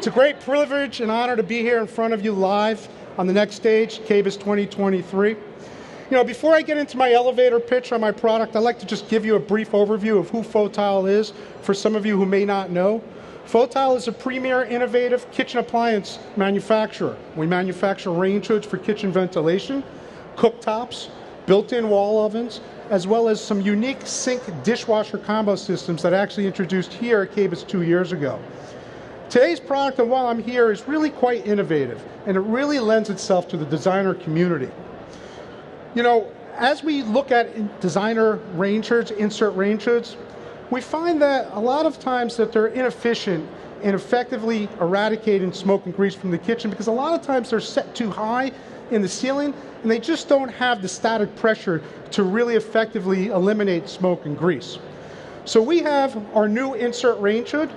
It's a great privilege and honor to be here in front of you live on the next stage, KBIS 2023. You know, before I get into my elevator pitch on my product, I'd like to just give you a brief overview of who Fotile is for some of you who may not know. Fotile is a premier innovative kitchen appliance manufacturer. We manufacture range hoods for kitchen ventilation, cooktops, built-in wall ovens, as well as some unique sink dishwasher combo systems that I actually introduced here at KBIS 2 years ago. Today's product, and while I'm here, is really quite innovative, and it really lends itself to the designer community. You know, as we look at designer range hoods, insert range hoods, we find that a lot of times that they're inefficient in effectively eradicating smoke and grease from the kitchen, because a lot of times they're set too high in the ceiling, and they just don't have the static pressure to really effectively eliminate smoke and grease. So we have our new insert range hood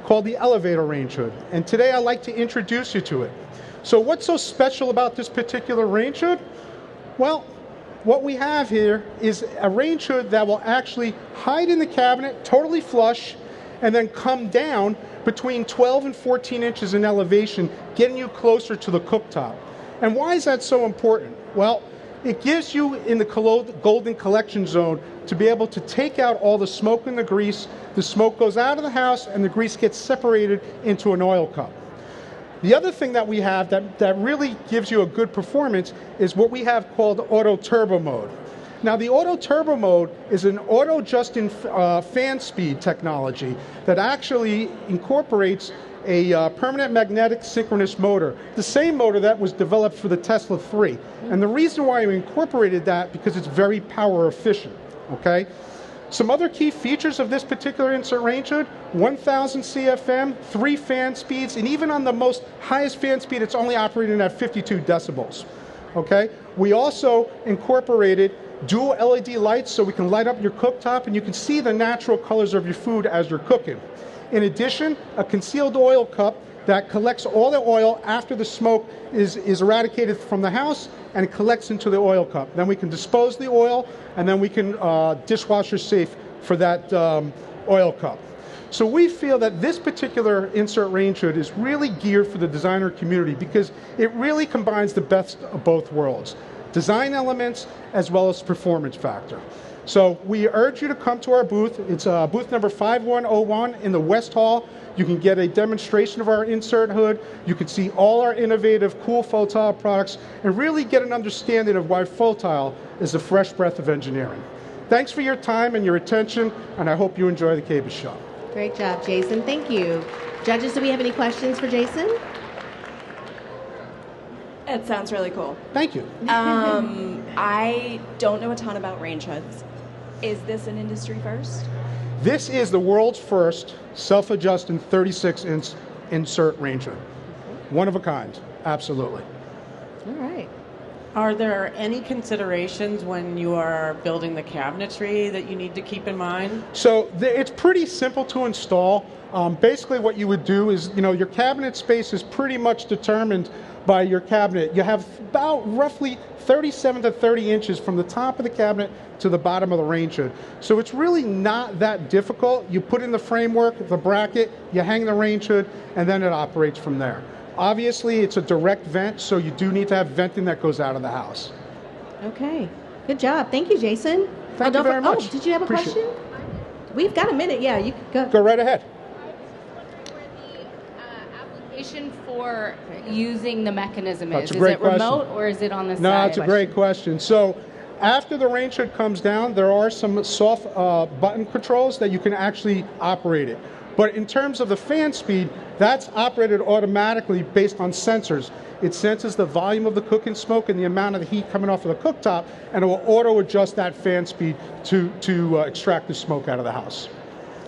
called the elevator range hood, and today I'd like to introduce you to it. So what's so special about this particular range hood? Well, what we have here is a range hood that will actually hide in the cabinet, totally flush, and then come down between 12 and 14 inches in elevation, getting you closer to the cooktop. And why is that so important? Well, it gives you in the golden collection zone to be able to take out all the smoke and the grease. The smoke goes out of the house and the grease gets separated into an oil cup. The other thing that we have that really gives you a good performance is what we have called auto turbo mode. Now, the auto turbo mode is an auto adjusting fan speed technology that actually incorporates a permanent magnetic synchronous motor, the same motor that was developed for the Tesla 3. And the reason why we incorporated that, because it's very power efficient, okay? Some other key features of this particular insert range hood: 1,000 CFM, 3 fan speeds, and even on the most highest fan speed, it's only operating at 52 decibels, okay? We also incorporated dual LED lights so we can light up your cooktop and you can see the natural colors of your food as you're cooking. In addition, a concealed oil cup that collects all the oil after the smoke is eradicated from the house, and it collects into the oil cup. Then we can dispose the oil, and then we can dishwasher safe for that oil cup. So we feel that this particular insert range hood is really geared for the designer community because it really combines the best of both worlds: design elements as well as performance factor. So we urge you to come to our booth. It's booth number 5101 in the West Hall. You can get a demonstration of our insert hood. You can see all our innovative, cool Fotile products and really get an understanding of why Fotile is a fresh breath of engineering. Thanks for your time and your attention, and I hope you enjoy the KBIS show. Great job, Jason. Thank you. Judges, do we have any questions for Jason? It sounds really cool. Thank you. I don't know a ton about range hoods. Is this an industry first? This is the world's first self-adjusting 36-inch insert range hood. One of a kind, absolutely. All right. Are there any considerations when you are building the cabinetry that you need to keep in mind? So it's pretty simple to install. Basically what you would do is, you know, your cabinet space is pretty much determined by your cabinet. You have about roughly 37 to 30 inches from the top of the cabinet to the bottom of the range hood. So it's really not that difficult. You put in the framework, the bracket, you hang the range hood, and then it operates from there. Obviously, it's a direct vent, so you do need to have venting that goes out of the house. Okay. Good job. Thank you, Jason. Thank you very much. Oh, did you have a question? We've got a minute. Yeah, you can go. Go right ahead. For using the mechanism That's is a great it remote question. or is it on the side? No, it's a great question. So after the range hood comes down, there are some soft button controls that you can actually operate it. But in terms of the fan speed, that's operated automatically based on sensors. It senses the volume of the cooking smoke and the amount of the heat coming off of the cooktop, and it will auto adjust that fan speed to extract the smoke out of the house.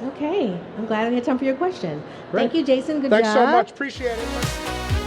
Okay. I'm glad I had time for your question. Great. Thank you, Jason. Good Thanks job. so much. Appreciate it.